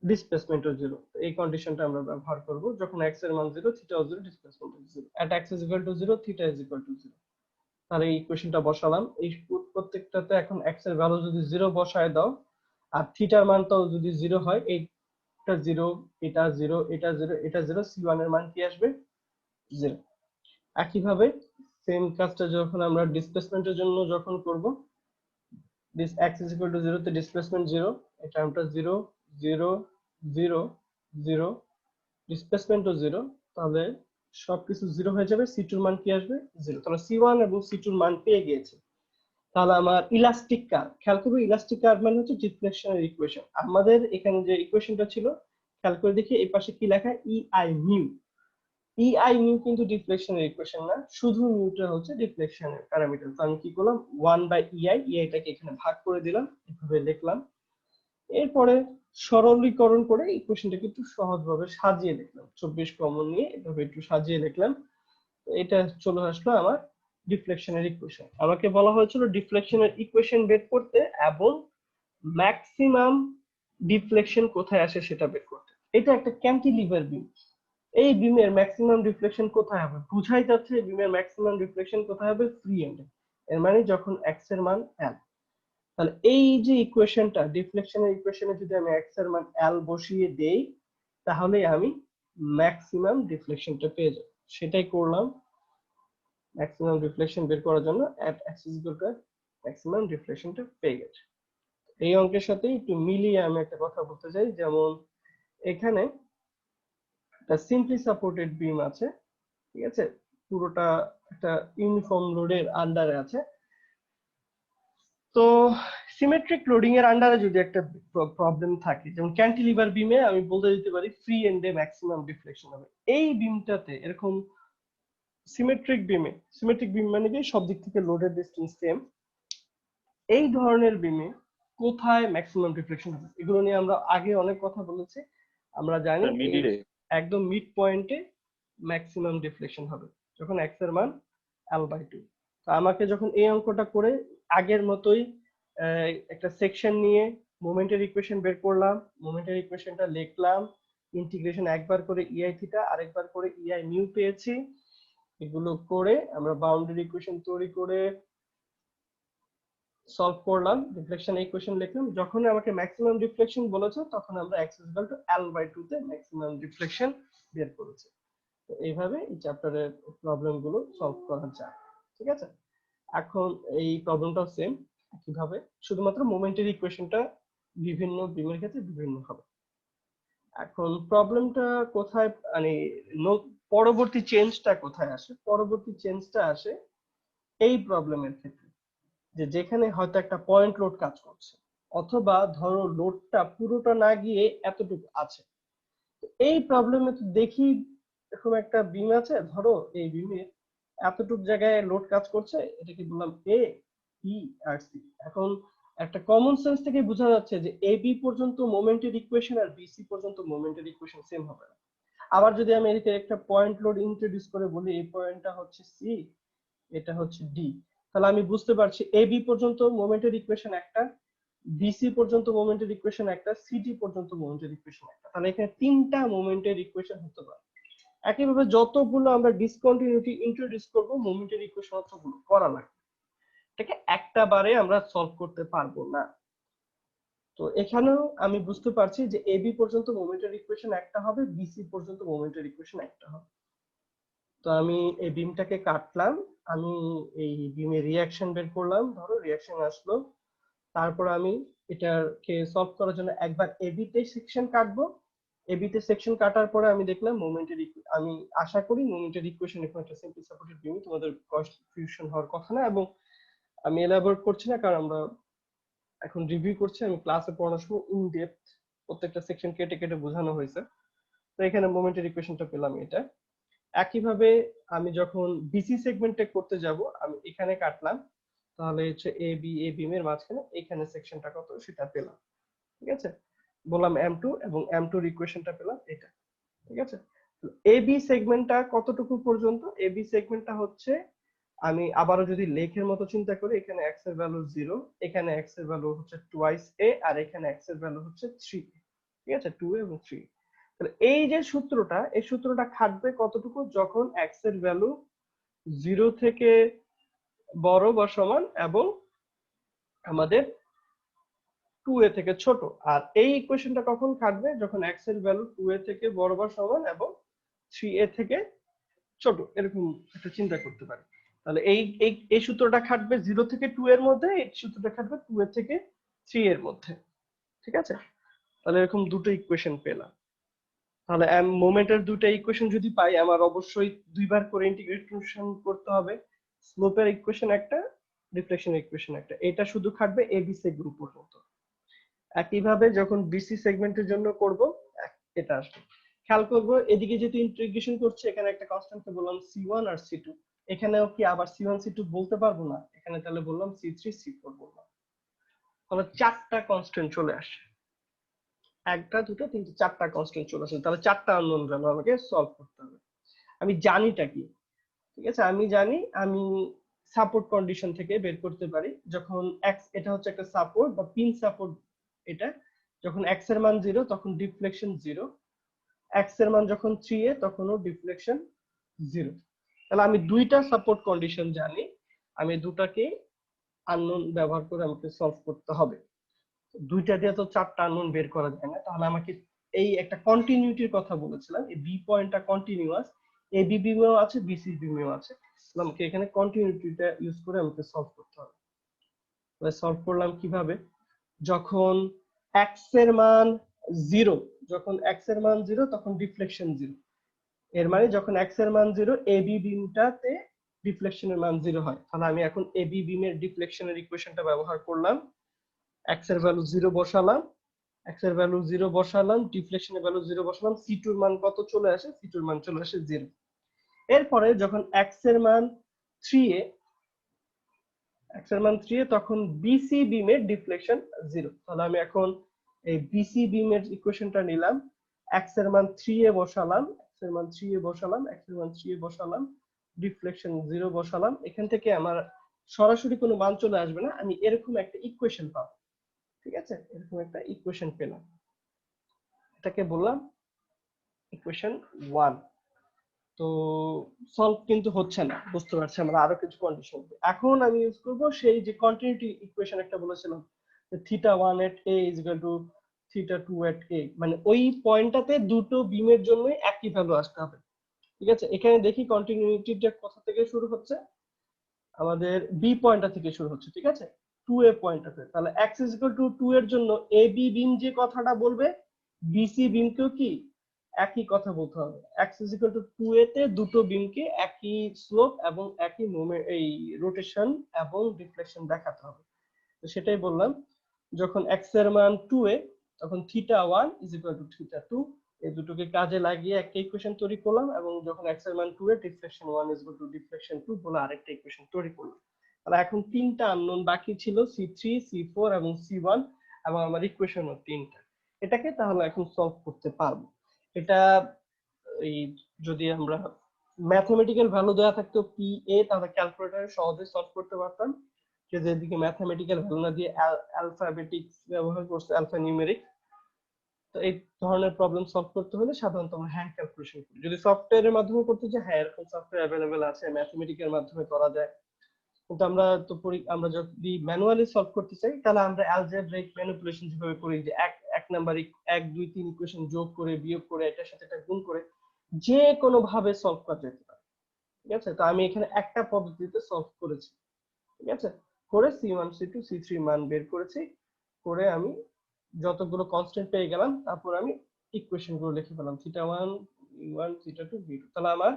ডিসপ্লেসমেন্টও 0। এই কন্ডিশনটা আমরা ব্যবহার করব, যখন x এর মান 0 থিটাও 0 ডিসপ্লেসমেন্টও 0 at x is equal to 0 theta is equal to 0। তাহলে এই ইকুয়েশনটা বসালাম, এই প্রত্যেকটাতে এখন x এর ভ্যালু যদি 0 বসায় দাও আর থিটার মানটাও যদি 0 হয়, এইটা 0 এটা 0 এটা 0 এটা 0, c1 এর মান কি আসবে 0। একইভাবে সেম কাজটা যখন আমরা ডিসপ্লেসমেন্টের জন্য যখন করব, this x is equal to 0 তে ডিসপ্লেসমেন্ট 0, এই টার্মটা 0 0 0 0, ডিসপ্লেসমেন্টও 0, তাহলে সবকিছু 0 হয়ে যাবে, c2 এর মান কি আসবে 0। তাহলে c1 এবং c2 এর মান পেয়ে গিয়েছে। তাহলে আমার ইলাস্টিক কার্ভ, খেয়াল করবে ইলাস্টিক কার্ভ মানে হচ্ছে ডিফ্লেকশনের ইকুয়েশন। আমাদের এখানে যে ইকুয়েশনটা ছিল খেয়াল করে দেখি এই পাশে কি লেখা, ei মিউ। ei মিউ কিন্তু ডিফ্লেকশনের ইকুয়েশন না, শুধু মিউটা হচ্ছে ডিফ্লেকশনের প্যারামিটার। তো আমি কি করলাম 1 বাই ei টাকে এখানে ভাগ করে দিলাম, এভাবে লিখলাম। এরপরে সরলীকরণ করে ইকুয়েশনটাকে একটু সহজভাবে সাজিয়ে লিখলাম, 24 কমন নিয়ে এভাবে একটু সাজিয়ে লিখলাম। এটা চলে আসলো আমার ডিফ্লেকশনের ইকুয়েশন। আমাকে বলা হয়েছিল ডিফ্লেকশনের ইকুয়েশন বের করতে এবং ম্যাক্সিমাম ডিফ্লেকশন কোথায় আসে সেটা বের করতে। এটা একটা ক্যান্টিলিভার বিম, এই বিমের ম্যাক্সিমাম ডিফ্লেকশন কোথায় হবে বুঝাই যাচ্ছে, বিমের ম্যাক্সিমাম ডিফ্লেকশন কোথায় হবে ফ্রি এন্ডে, এর মানে যখন x এর মান l। তাহলে এই যে ইকুয়েশনটা ডিফ্লেকশনের ইকুয়েশনে যদি আমি x এর মান l বসিয়ে দেই তাহলে আমি ম্যাক্সিমাম ডিফ্লেকশনটা পেয়ে যাব। সেটাই করলাম, ম্যাক্সিমাম ডিফ্লেকশন বের করার জন্য at x is equal to maximum ডিফ্লেকশনটা পেয়ে গেছে। এই অঙ্কের সাথে একটু মিলিয়ে আমি একটা কথা বলতে চাই, যেমন এখানে একটা সিম্পলি সাপোর্টেড বিম আছে, ঠিক আছে, পুরোটা একটা ইউনিফর্ম লোডের আন্ডারে আছে। তো সিমেট্রিক লোডিং এর আন্ডারে যদি একটা প্রবলেম থাকে, যেমন ক্যান্টিলিভার বিমে আমি বলতে দিতে পারি ফ্রি এন্ডে ম্যাক্সিমাম ডিফ্লেকশন হবে। এই বিমটাতে এরকম সিমেট্রিক বিম মানে কি সব দিক থেকে লোডের ডিসটেন্স সেম, এই ধরনের বিমে কোথায় ম্যাক্সিমাম ডিফ্লেকশন হবে এগুলো নিয়ে আমরা আগে অনেক কথা বলেছি। আমরা জানি একদম মিড পয়েন্টে ম্যাক্সিমাম ডিফ্লেকশন হবে যখন x এর মান l/2। তো আমাকে যখন এই অঙ্কটা করে আগের মতোই একটা সেকশন নিয়ে মোমেন্টের ইকুয়েশন বের করলাম, মোমেন্টের ইকুয়েশনটা লিখলাম, ইন্টিগ্রেশন একবার করে ei থিটা আরেকবার করে ei মিউ পেয়েছি, এগুলো করে আমরা বাউন্ডারি ইকুয়েশন তৈরি করে সলভ করলাম, ডিফ্লেকশন ইকুয়েশন লিখলাম। যখন আমাকে ম্যাক্সিমাম ডিফ্লেকশন বলেছে তখন আমরা x = l/2 তে ম্যাক্সিমাম ডিফ্লেকশন বের করেছি। তো এইভাবে এই চ্যাপ্টারের প্রবলেম গুলো সলভ করা যায়। ঠিক আছে, এখন এই প্রবলেমটাও সেম কিভাবে, শুধুমাত্র মোমেন্টের ইকুয়েশনটা বিভিন্ন বিমের ক্ষেত্রে বিভিন্ন হবে। এখন প্রবলেমটা কোথায় মানে পরবর্তী চেঞ্জটা কোথায় আসে, পরবর্তী চেঞ্জটা আসে এই প্রবলেমের ক্ষেত্রে যে যেখানে হয়তো একটা পয়েন্ট লোড কাজ করছে, অথবা ধরো লোডটা পুরোটা না গিয়ে এতটুকু আছে। এই প্রবলেমে তো দেখি এরকম একটা বিম আছে, ধরো এই বিমে এতটুকু জায়গায় লোড কাজ করছে, এটাকে বললাম এ বি আর সি। এখন একটা কমন সেন্স থেকে বোঝা যাচ্ছে যে এ বি পর্যন্ত মোমেন্টের ইকুয়েশন আর বিসি পর্যন্ত মোমেন্টের ইকুয়েশন সেম হবে না। আবার যদি আমি এদিকে একটা পয়েন্ট লোড ইন্ট্রোডিউস করে বলি এই পয়েন্টটা হচ্ছে সি, এটা হচ্ছে ডি, তাহলে আমি বুঝতে পারছি এ বি পর্যন্ত মোমেন্টের ইকুয়েশন একটা, বিসি পর্যন্ত মোমেন্টের ইকুয়েশন একটা, সিডি পর্যন্ত মোমেন্টের ইকুয়েশন একটা। তাহলে এখানে তিনটা মোমেন্টের ইকুয়েশন হতে পারে। একইভাবে যতগুলো আমরা ডিসকন্টিনিউটি ইন্ট্রোডিউস করব মোমেন্টের ইকুয়েশন অতগুলো করা লাগবে, এটাকে একটা বারে আমরা সলভ করতে পারবো না। তো এখানেও আমি বুঝতে পারছি যে এবি পর্যন্ত মোমেন্টের ইকুয়েশন একটা হবে, বিসি পর্যন্ত মোমেন্টের ইকুয়েশন একটা হবে। তো আমি এই বিমটাকে কাটলাম, আমি এই বিমের রিয়াকশন বের করলাম, ধরো রিয়াকশন আসলো, তারপর আমি এটাকে সলভ করার জন্য একবার এবি তে সেকশন কাটবো। এবি তে সেকশন কাটার পরে আমি দেখলাম মোমেন্টের, আমি আশা করি মোমেন্টের ইকুয়েশন এখন একটা সিম্পল সাপোর্টেড বিম, তোমাদের কনফিউশন হওয়ার কথা না, এবং আমি এলাবোরেট করছি না কারণ আমরা এখন রিভিউ করছি, আমি ক্লাসে পড়ানোর সময় ইন ডেপথ প্রত্যেকটা সেকশন কেটে কেটে বোঝানো হয়েছে। তো এখানে মোমেন্টের ইকুয়েশনটা পেলাম এটা। একইভাবে আমি যখন বিসি সেগমেন্টে করতে যাব, আমি এখানে কাটলাম, তাহলে হচ্ছে এ বিমের মাঝখানে এখানে সেকশনটা কত সেটা পেলাম, ঠিক আছে। বললাম M2 এবং M2 এর ইকুয়েশনটা পেলাম এটা, ঠিক আছে। এ বি সেগমেন্টটা কতটুকু পর্যন্ত? এ বি সেগমেন্টটা হচ্ছে, আমি আবারও যদি লেখের মতো চিন্তা করি, এখানে x এর ভ্যালু 0, এখানে x এর ভ্যালু হচ্ছে টুয়াইস a, আর এখানে x এর ভ্যালু হচ্ছে 3, ঠিক আছে, 2 এবং 3। তাহলে এই যে সূত্রটা, এই সূত্রটা খাটবে কতটুকু? যখন x এর ভ্যালু 0 থেকে বড় বা সমান এবং আমাদের 2a থেকে ছোট। আর এই ইকুয়েশনটা কখন খাটবে? যখন x এর ভ্যালু 2a থেকে বড় বা সমান এবং 3a থেকে ছোট, এরকম একটা চিন্তা করতে পারি। তাহলে এই এই এই সূত্রটা খাটবে 0 থেকে 2 এর মধ্যে, এই সূত্রটা খাটবে 2 এর থেকে 3 এর মধ্যে, ঠিক আছে। তাহলে এরকম দুটো ইকুয়েশন পেলাম। তাহলে মোমেন্টের দুটো ইকুয়েশন যদি পাই, আমার অবশ্যই দুইবার করে ইন্টিগ্রেশন করতে হবে। স্লোপের ইকুয়েশন একটা, ডিফ্লেকশনের ইকুয়েশন একটা, এটা শুধু খাটবে এবি সেগমেন্ট পর্যন্ত। একইভাবে যখন বিসি সেগমেন্টের জন্য করব, এটা আসবে। খেয়াল করবো এদিকে যেহেতু ইন্টিগ্রেশন করছে, এখানে একটা কনস্ট্যান্টকে বললাম C1 আর C2, এখানেও কি আবার C1 C2 বলতে পারবো না? এখানে তাহলে বললাম C3 C4 বললাম, তাহলে চারটা কনস্ট্যান্ট চলে আসে, একটা দুটো তিনটে চারটা কনস্ট্যান্ট চলে আসে। তাহলে চারটা আননোন ভ্যালু আমাকে সলভ করতে হবে। আমি জানিটা কি, ঠিক আছে, আমি জানি আমি সাপোর্ট কন্ডিশন থেকে বের করতে পারি, যখন এক্স, এটা হচ্ছে একটা সাপোর্ট বা পিন সাপোর্ট, এটা যখন এক্স এর মান 0 তখন ডিফ্লেকশন 0, এক্স এর মান যখন 3a তখনও ডিফ্লেকশন 0। তাহলে আমি দুইটা সাপোর্ট কন্ডিশন জানি, আমি দুটাকে আননোন ব্যবহার করে আমাকে সলভ করতে হবে। দুইটা দিয়ে তো চারটা আননোন বের করা যায় না, তাহলে আমাকে এই একটা কন্টিনিউটির কথা বলেছিলাম, এই বি পয়েন্টটা কন্টিনিউয়াস, এ বি বিমেও আছে, বিসি বিমেও আছে, আমাকে এখানে কন্টিনিউটিটা ইউজ করে আমাকে সলভ করতে হবে। তাহলে সলভ করলাম কিভাবে? যখন এক্স এর মান 0, যখন এক্স এর মান 0 তখন ডিফ্লেকশন 0, এর মানে যখন এক্স এর মান 0 এবি বিমটাতে ডিফ্লেকশনের মান 0 হয়। তাহলে আমি এখন এবি বিমের ডিফ্লেকশনের ইকুয়েশনটা ব্যবহার করলাম, এক্স এর ভ্যালু 0 বসালাম, এক্স এর ভ্যালু 0 বসালাম, ডিফ্লেকশনের ভ্যালু 0 বসালাম, সি2 এর মান কত চলে আসে? সি2 এর মান চলে আসে 0। এরপরে যখন এক্স এর মান 3a, এক্স এর মান 3a তখন বিসি বিমের ডিফ্লেকশন 0। তাহলে আমি এখন এই বিসি বিমের ইকুয়েশনটা নিলাম, এক্স এর মান 3a বসালাম, এক্স এর মান 3a বসালাম, এক্স এর মান 3a বসালাম, ডিফ্লেকশন 0 বসালাম। এখান থেকে আমার সরাসরি কোনো মান চলে আসবে না, আমি এরকম একটা ইকুয়েশন পাবো, ঠিক আছে, এরকম একটা ইকুয়েশন পেলাম, এটাকে বললাম ইকুয়েশন 1। তো সলভ কিন্তু হচ্ছে না, বুঝতে পারছি আমরা আরো কিছু কন্ডিশন। এখন আমি ইউজ করব সেই যে কন্টিনিউটি ইকুয়েশন একটা বলেছিলাম, θ1 at a is equal to θ2 at a, মানে ওই পয়েন্টটাতে দুটো বিমের জন্য একই ভ্যালু আসতে হবে, ঠিক আছে। এখানে দেখি কন্টিনিউটিটা কোথা থেকে শুরু হচ্ছে, আমাদের বি পয়েন্টটা থেকে শুরু হচ্ছে, ঠিক আছে, 2a পয়েন্টটাতে। তাহলে x is equal to 2 এর জন্য এ বি বিম যে কথাটা বলবে, বিসি বিমকেও কি একই কথা বলতে হবে। x is equal to 2a তে দুটো বিমকে একই স্লোপ এবং একই মোমেন্ট, এই রোটেশন এবং ডিফ্লেকশন দেখাতে হবে। তো সেটাই বললাম, যখন x এর মান 2a তখন θ1 is equal to θ2, এই দুটোকে কাজে লাগিয়ে একটা ইকুয়েশন তৈরি করলাম, এবং যখন x এর মান 2a deflection 1 is equal to deflection 2 বলে আরেকটা ইকুয়েশন তৈরি করলাম। তাহলে এখন তিনটা আননোন বাকি ছিল, C3 C4 এবং C1, এবং আমার ইকুয়েশন তিনটা, এটাকে তাহলে এখন সলভ করতে পারবো। এটা এই যদি আমরা ম্যাথমেটিক্যাল ভ্যালু দেওয়া থাকতো PA, তাহলে ক্যালকুলেটরে সহজে সলভ করতে পারতাম। যে যেদিকে ম্যাথমেটিক্যাল ভ্যালু না দিয়ে অ্যালফাবেটিক্স ব্যবহার করছে, অ্যালফা নিউমেরিক, তো এই ধরনের প্রবলেম সলভ করতে হলে সাধারণত আমরা হ্যান্ড ক্যালকুলেশন করি। যদি সফটওয়্যারের মাধ্যমে করতে চাই, হ্যাঁ এরকম সফটওয়্যার অ্যাভেলেবেল আছে, ম্যাথমেটিকের মাধ্যমে করা যায়। কিন্তু আমরা যদি ম্যানুয়ালি সলভ করতে চাই, তাহলে আমরা অ্যালজেব্রাইক ম্যানিপুলেশন যেভাবে করি, যে এক নাম্বার 1 2 3 ইকুয়েশন যোগ করে বিয়োগ করে এটার সাথে এটা গুণ করে যে কোনো ভাবে সলভ করা যেতে পারে। ঠিক আছে, তো আমি এখানে একটা পদ্ধতিতে সলভ করেছি। ঠিক আছে, করে C1 C2 C3 মান বের করেছি, করে আমি যতগুলো কনস্ট্যান্ট পেয়ে গেলাম, তারপর আমি ইকুয়েশন গুলো লিখে ফেলাম, θ1 E1 θ2 B2। তাহলে আমার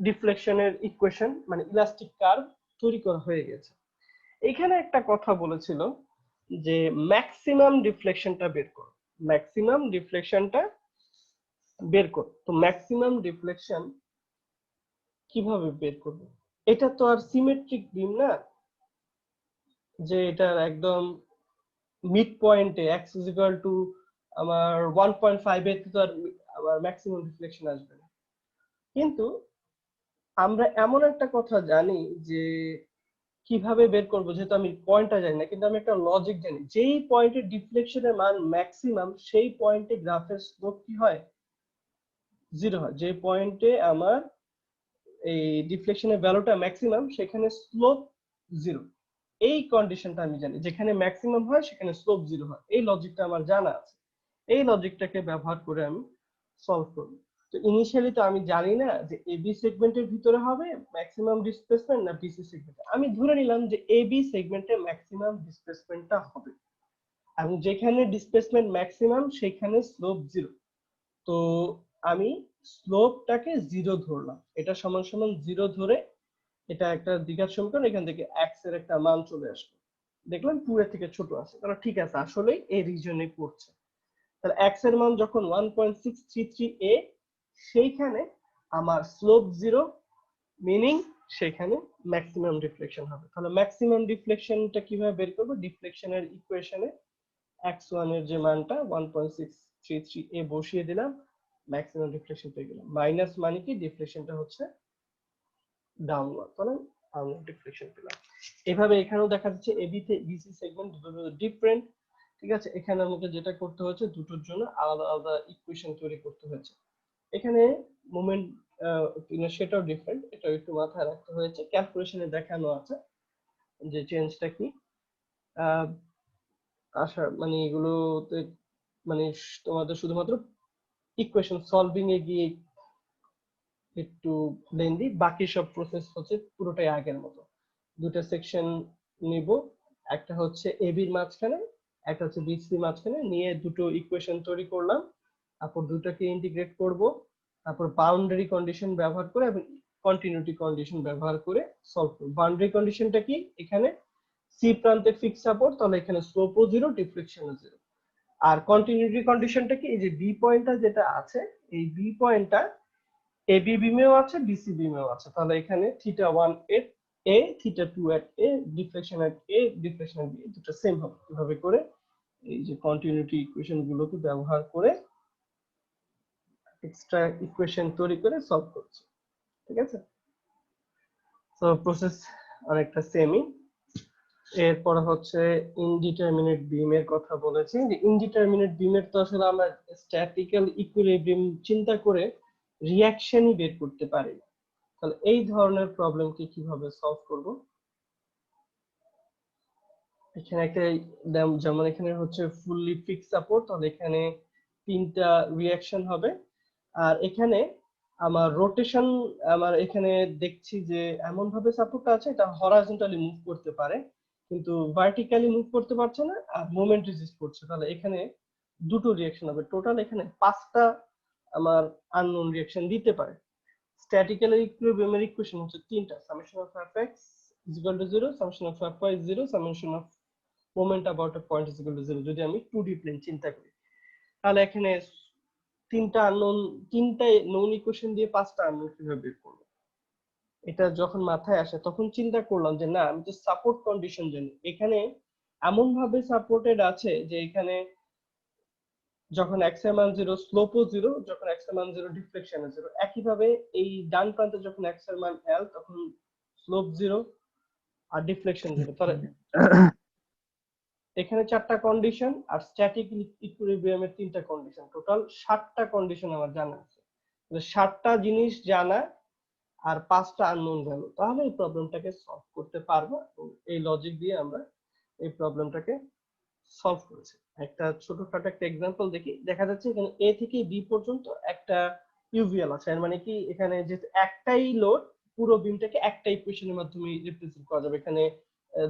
ডিফ্লেকশনের ইকুয়েশন মানে ইলাস্টিক কার্ভ তৈরি করা হয়ে গেছে। এখানে একটা কথা বলেছিল যে ম্যাক্সিমাম ডিফ্লেকশনটা বের কর, ম্যাক্সিমাম ডিফ্লেকশনটা বের কর। তো ম্যাক্সিমাম ডিফ্লেকশন কিভাবে বের করব? এটা তো আর সিমেট্রিক বিম না, যে এটার একদম মিড পয়েন্টে x আমার 1.5 এ তো আর আমার ম্যাক্সিমাম ডিফ্লেকশন আসবে না। কিন্তু আমরা এমন একটা কথা জানি যে কিভাবে বের করব, যেহেতু আমি পয়েন্টটা জানি না, কিন্তু আমি একটা লজিক জানি, যেই পয়েন্টে ডিফ্লেকশনের মান ম্যাক্সিমাম সেই পয়েন্টে গ্রাফের স্লোপ কি হয়, 0 হয়। যে পয়েন্টে আমার এই ডিফ্লেকশনের ভ্যালুটা ম্যাক্সিমাম সেখানে স্লোপ 0। এই কন্ডিশনটা আমি জানি, যেখানে ম্যাক্সিমাম হয় সেখানে স্লোপ 0 হয়। এই লজিকটা আমার জানা আছে, এই লজিকটাকে ব্যবহার করে আমি সলভ করব। তো ইনিশিয়ালি তো আমি জানি না যে এবি সেগমেন্টের ভিতরে হবে ম্যাক্সিমাম ডিসপ্লেসমেন্ট না বিসি সেগমেন্টে। আমি ধরে নিলাম যে এবি সেগমেন্টে ম্যাক্সিমাম ডিসপ্লেসমেন্টটা হবে, এবং যেখানে ডিসপ্লেসমেন্ট ম্যাক্সিমাম সেখানে স্লোপ 0। তো আমি স্লোপটাকে 0 ধরলাম, এটা সমান সমান 0 ধরে এটা একটা দ্বিঘাত সমীকরণ, এখান থেকে x এর একটা মান চলে আসবে, দেখলাম 2 এর থেকে ছোট আছে, তাহলে ঠিক আছে আসলে এই রিজনে পড়ছে। তাহলে x এর মান যখন 1.633a, সেইখানে আমার স্লোপ 0, মিনিং সেখানে ম্যাক্সিমাম ডিফ্লেকশন হবে। তাহলে ম্যাক্সিমাম ডিফ্লেকশনটা কিভাবে বের করব? ডিফ্লেকশনের ইকুয়েশনে x1 এর যে মানটা 1.633a বসিয়ে দিলাম, ম্যাক্সিমাম ডিফ্লেকশন পেয়ে গেলাম। মাইনাস মানে কি, ডিফ্লেকশনটা হচ্ছে ডাউনওয়ার্ড, তাহলে আমরা ডিফ্লেকশন পেলাম। এভাবে এখানেও দেখা যাচ্ছে এবি তে বিসি সেগমেন্ট দুটো ডিফারেন্ট। ঠিক আছে, এখানে আমাকে যেটা করতে হচ্ছে দুটোর জন্য আলাদা আলাদা ইকুয়েশন তৈরি করতে হয়েছে। এখানে মোমেন্ট সেটাও ডিফারেন্ট, এটা একটু মাথায় রাখতে হয়েছে। ক্যালকুলেশনে দেখানো আছে যে চেঞ্জটা কি। আশা মানে এগুলোতে মানে তোমাদের শুধুমাত্র ইকুয়েশন সলভিং এ গিয়ে একটু লেন্দি, বাকি সব প্রসেস হচ্ছে পুরোটাই আগের মতো। দুটো সেকশন নিব, একটা হচ্ছে এবির মাঝখানে, একটা হচ্ছে বিসি মাঝখানে নিয়ে দুটো ইকুয়েশন তৈরি করলাম, তারপর দুটোকে ইন্টিগ্রেট করব, তারপর বাউন্ডারি কন্ডিশন ব্যবহার করে এবং কন্টিনিউটি কন্ডিশন ব্যবহার করে সলভ করব। বাউন্ডারি কন্ডিশনটা কি, এখানে সি প্রান্তে ফিক্স সাপোর্ট, তাহলে এখানে স্লোপও 0 ডিফ্লেকশনও 0। আর কন্টিনিউটি কন্ডিশনটা কি, এই যে বি পয়েন্টটা যেটা আছে, এই বি পয়েন্টটা এবি বিমেও আছে বিসি বিমেও আছে, তাহলে এখানে θ1 এর এ θ2 এর এ ডিফ্লেকশন এর এ ডিফ্লেকশন এর বি দুটো সেম হবে। এভাবে করে এই যে কন্টিনিউটি ইকুয়েশন গুলোকে ব্যবহার করে এক্সট্রা ইকুয়েশন তৈরি করে সলভ করছি। ঠিক আছে, তো প্রসেস অনেকটা সেমই। এরপর হচ্ছে ইনডিটারমিনেট বিমের কথা বলেছি। যে ইনডিটারমিনেট বিমের তো আসলে আমরা স্ট্যাটিক্যাল ইকুইলিব্রিয়াম চিন্তা করে রিঅ্যাকশনই বের করতে পারি না। তাহলে এই ধরনের প্রবলেমকে কিভাবে সলভ করব? এখানে একটা যেমন এখানে হচ্ছে ফুললি ফিক্স সাপোর্ট, তাহলে এখানে 3টা রিঅ্যাকশন হবে। আর এখানে আমার রোটেশন, আমার এখানে দেখছি যে এমন ভাবে সাপোর্ট আছে এটা হরাইজন্টালি মুভ করতে পারে কিন্তু ভার্টিক্যালি মুভ করতে পারছে না, আর মোমেন্ট রেজিস্ট করছে। তাহলে এখানে দুটো রিঅ্যাকশন হবে, টোটাল এখানে 5টা আমার আননোন রিঅ্যাকশন দিতে পারে। স্ট্যাটিক্যাল ইকুইলিব্রিয়ামের ইকুয়েশন হচ্ছে 3টা, summation of fx is equal to 0, summation of fy is 0, summation of moment about a point is equal to 0। যদি আমি 2D প্লেন চিন্তা করি, তাহলে এখানে 3টা আননোন, 3টা নোন ইকুয়েশন দিয়ে 5টা আননোন কিভাবে বের করব? এটা যখন মাথায় আসে তখন চিন্তা করলাম যে না, আমি তো সাপোর্ট কন্ডিশন জানি, এখানে এমন ভাবে সাপোর্টেড আছে যে এখানে যখন x এর মান 0 স্লোপও 0, যখন x এর মান 0 ডিফ্লেকশনও 0। একইভাবে এই ডান প্রান্তে যখন x এর মান l তখন স্লোপ 0 আর ডিফ্লেকশন 0। তাহলে এখানে 4টা কন্ডিশন আর স্ট্যাটিক ইকুইলিব্রিয়ামের 3টা কন্ডিশন, টোটাল 7টা কন্ডিশন আমার জানা আছে। 7টা জিনিস জানা আর 5টা আননোন ভ্যালু, তাহলে এই প্রবলেমটাকে সলভ করতে পারবো। এবং এই লজিক দিয়ে আমরা এই প্রবলেমটাকে সলভ করেছি। একটা ছোটখাটো একটা এক্সাম্পল দেখি। দেখা যাচ্ছে এখানে এ থেকে বি পর্যন্ত একটা ইউভিএল আছে, এর মানে কি এখানে যেহেতু একটাই লোড, পুরো বিমটাকে একটা ইকুয়েশনের মাধ্যমে রিপ্রেজেন্ট করা যাবে, এখানে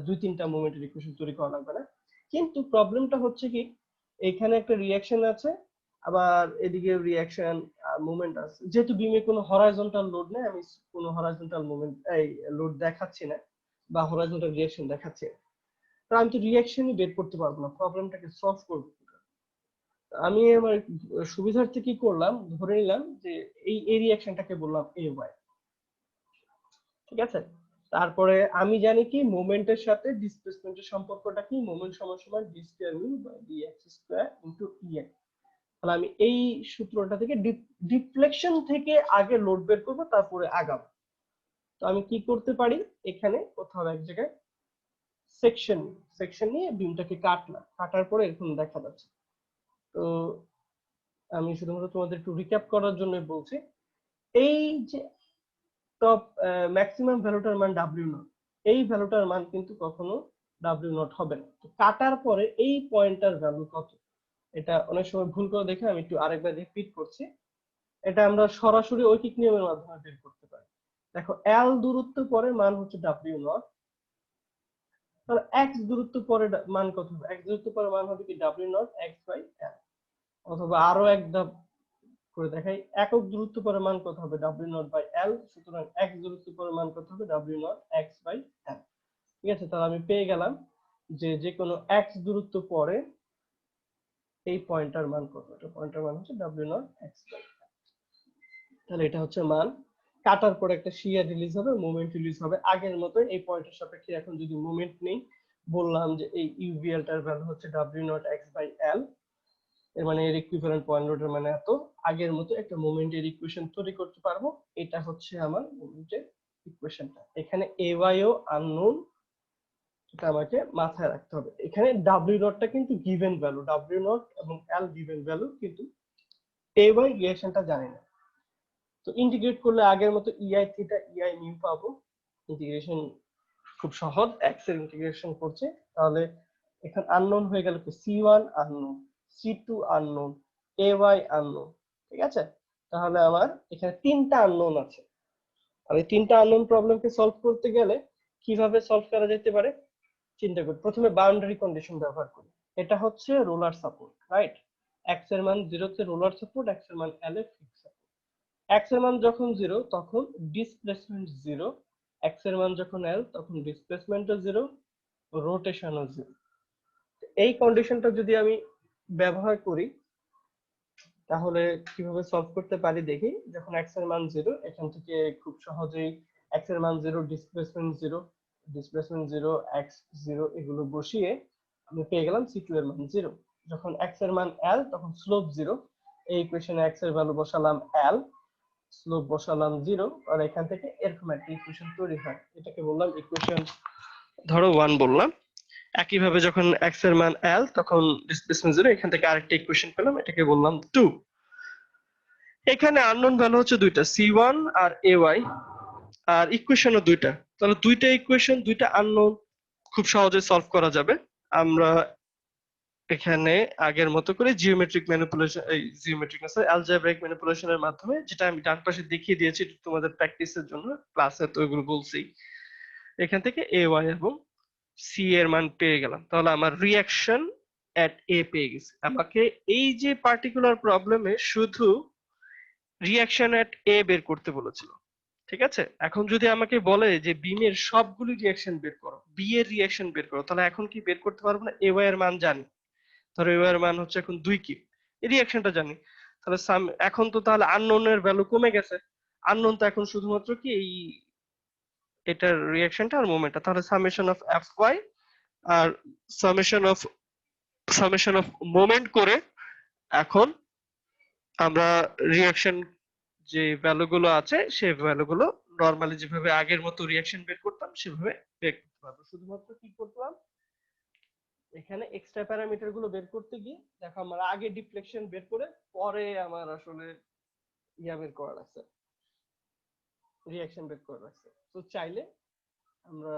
2-3টা মোমেন্টের ইকুয়েশন তৈরি করা লাগবে না। কিন্তু প্রবলেমটা হচ্ছে কি, এখানে একটা রিঅ্যাকশন আছে, আবার এদিকে রিঅ্যাকশন মোমেন্ট আছে। যেহেতু বিমে কোনো হরাইজন্টাল লোড নেই, আমি কোনো হরাইজন্টাল মোমেন্ট এই লোড দেখাচ্ছি না বা হরাইজন্টাল রিঅ্যাকশন দেখাচ্ছি না, তো আমি তো রিঅ্যাকশনই বের করতে পারবো না, প্রবলেমটাকে সলভ করবো। আমি আমার সুবিধার্থে কি করলাম, ধরে নিলাম যে এই রিঅ্যাকশনটাকে বললাম এ ওয়াই, ঠিক আছে। তারপরে আমি জানি কি মোমেন্টের সাথে ডিসপ্লেসমেন্টের সম্পর্কটা কি, মোমেন্ট সমান সমান D square U by D X square into ইএন। তাহলে আমি এই সূত্রটা থেকে ডিফ্লেকশন থেকে আগে লোড বের করব, তারপরে আগাবো। তো আমি কি করতে পারি, এখানে কোথাও এক জায়গায় সেকশন নিয়ে বিমটাকে কাটলাম, কাটার পরে এরকম দেখা যাচ্ছে। তো আমি শুধুমাত্র তোমাদের একটু রিক্যাপ করার জন্য বলছি, এই যে টপ ম্যাক্সিমাম ভ্যালুটার মান ডাব্লিউ নট, এই ভ্যালুটার মান কিন্তু কখনো ডাব্লিউ নট হবে না। তো কাটার পরে এই পয়েন্টটার ভ্যালু কত, এটা অনেক সময় ভুল করে দেখে আমি একটু আরেকবার রিপিট করছি। এটা আমরা সরাসরি ঐকিক নিয়মের মাধ্যমে বের করতে পারি। দেখো এল দূরত্ব পরে মান হচ্ছে ডাব্লিউ নট, তাহলে এক্স দূরত্ব পরে মান কত হবে, এক্স দূরত্ব পরে মান হবে কি W naught X by L. অথবা আরো এক ধাপ করে দেখাই, একক দূরত্ব পরে মান কত হবে ডাব্লিউ নট বাই এল, সুতরাং এক্স দূরত্ব পরে মান কত হবে W naught X by L. ঠিক আছে, তাহলে আমি পেয়ে গেলাম যে যে কোনো এক্স দূরত্ব পরে এই পয়েন্টার মান কত, এটা পয়েন্টার মান হচ্ছে W naught X by L. তাহলে এটা হচ্ছে মান। কাটার পরে একটা শিয়ার রিলিজ হবে, মোমেন্ট রিলিজ হবে আগের মতো। এই পয়েন্টের সাপেক্ষে এখন যদি মোমেন্ট নেই, বললাম যে এই ইউভিএল টার ভ্যালু হচ্ছে W naught X by L, এর মানে এর ইকুইভ্যালেন্ট পয়েন্ট লোডের মানে এত, আগের মতো একটা মোমেন্টের ইকুয়েশন তৈরি করতে পারবো। এটা হচ্ছে আমার মোমেন্টের ইকুয়েশনটা। এখানে এ ওয়াই ও আননোন, এটা আমাকে মাথায় রাখতে হবে। এখানে ডাব্লিউ নটটা কিন্তু গিভেন ভ্যালু, ডাব্লিউ নট এবং এল গিভেন ভ্যালু, কিন্তু এ ওয়াই রিলেশনটা জানি না। তো ইন্টিগ্রেট করলে আগের মতো ইআই থিটা ইআই মিউ পাবো। ইন্টিগ্রেশন খুব সহজ, এক্স এর ইন্টিগ্রেশন করছে, তাহলে এখানে আননোন হয়ে গেল কি সি1 unknown, C two unknown, A Y unknown. ঠিক আছে, তাহলে আমার এখানে 3টা আননোন আছে। আর এই 3টা আননোন প্রবলেমকে সলভ করতে গেলে কিভাবে সলভ করা যেতে পারে চিন্তা করি। প্রথমে বাউন্ডারি কন্ডিশন ব্যবহার করি। এটা হচ্ছে রোলার সাপোর্ট, রাইট। এক্স এর মান 0 তে রোলার সাপোর্ট, এক্স এর মান এল এ ফিক্স সাপোর্ট। এক্স এর মান যখন 0 তখন ডিসপ্লেসমেন্ট 0, এক্স এর মান যখন এল তখন ডিসপ্লেসমেন্টও 0, রোটেশনও 0। এই কন্ডিশনটা যদি আমি ব্যবহার করি তাহলে কিভাবে সলভ করতে পারি দেখি। যখন এক্স এর মান 0, এখান থেকে খুব সহজেই এক্স এর মান 0, ডিসপ্লেসমেন্ট 0, ডিসপ্লেসমেন্ট 0, এক্স 0 এগুলো বসিয়ে আমি পেয়ে গেলাম সি2 এর মান 0। যখন এক্স এর মান এল তখন স্লোপ 0, এই ইকুয়েশনে এক্স এর ভ্যালু বসালাম এল, স্লোপ বসালাম 0, আর এখান থেকে এরকম একটা ইকুয়েশন তৈরি হয়। এটাকে বললাম ইকুয়েশন ধরো 1 বললাম। একইভাবে যখন এক্স এর মান এল তখন ডিসপ্লেসমেন্ট 0, এখান থেকে আরেকটা ইকুয়েশন পেলাম, এটাকে বললাম 2। এখানে আননোন ভ্যালু হচ্ছে দুইটা, সি1 আর এ ওয়াই, আর ইকুয়েশনও দুইটা। তাহলে দুইটা ইকুয়েশন, দুইটা আননোন, খুব সহজে সলভ করা যাবে। আমরা এখানে আগের মতো করে জিওমেট্রিক ম্যানিপুলেশন, এই জিওমেট্রিক না স্যার, অ্যালজেব্রাইক ম্যানিপুলেশনের মাধ্যমে, যেটা আমি ডান পাশে দেখিয়ে দিয়েছি তোমাদের প্র্যাকটিসের জন্য, ক্লাসে তো এগুলো বলছি। এখান থেকে এ ওয়াই এবং সি এর মান পেয়ে গেলাম। তাহলে আমার রিঅ্যাকশন এট এ পেয়ে গেছে। আমাকে এই যে পার্টিকুলার প্রবলেমে শুধু রিঅ্যাকশন এট এ বের করতে বলেছিল। ঠিক আছে, এখন যদি আমাকে বলে যে বিমের সবগুলি রিঅ্যাকশন বের করো, বি এর রিঅ্যাকশন বের করো, তাহলে এখন কি বের করতে পারবো না? এ ওয়াই এর মান জানি, ধরো এ ওয়াই এর মান হচ্ছে এখন 2 কিউব, এই রিঅ্যাকশনটা জানি। তাহলে এখন তো তাহলে আননোন এর ভ্যালু কমে গেছে। আননোন তো এখন শুধুমাত্র কি এই এটার রিঅ্যাকশনটা আর মোমেন্টটা। তাহলে সামেশন অফ এফ ওয়াই আর সামেশন অফ মোমেন্ট করে এখন আমরা রিঅ্যাকশন যে ভ্যালুগুলো আছে সেই ভ্যালুগুলো নরমালি যেভাবে আগের মতো রিঅ্যাকশন বের করতাম সেভাবে বের করতে পারবো। শুধুমাত্র কি করতাম, এখানে এক্সট্রা প্যারামিটার গুলো বের করতে গিয়ে দেখো আমার আগে ডিফ্লেকশন বের করে পরে আমার আসলে বের করা লাগছে, রিয়াকশন বের করা লাগছে। তো চাইলে আমরা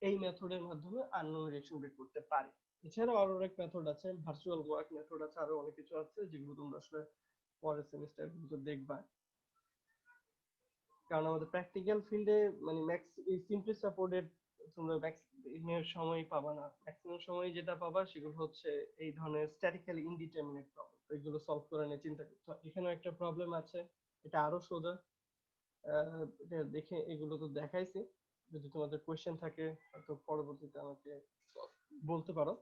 এই মেথডের মাধ্যমে আননোন রিয়াকশন বের করতে পারি। এছাড়াও আরো অনেক মেথড আছে, ভার্চুয়াল ওয়ার্ক মেথড আছে, আরো অনেক কিছু আছে যেগুলো তোমরা আসলে পরের সেমিস্টার কিন্তু দেখবা। কারণ আমাদের প্র্যাকটিক্যাল ফিল্ডে মানে ম্যাক্স এই সিম্পলি সাপোর্টেড তোমরা ম্যাক্সিমাম সময় পাবা না। ম্যাক্সিমাম সময় যেটা পাবা সেগুলো হচ্ছে এই ধরনের স্ট্যাটিক্যালি ইনডিটারমিনেট প্রবলেম, এগুলো সলভ করে নিয়ে চিন্তা করতে হয়। এখানেও একটা প্রবলেম আছে, এটা আরো সোজা। এটা দেখে এগুলো তো দেখাইছি, যদি তোমাদের কোয়েশ্চেন থাকে হয়তো পরবর্তীতে আমাকে বলতে পারো।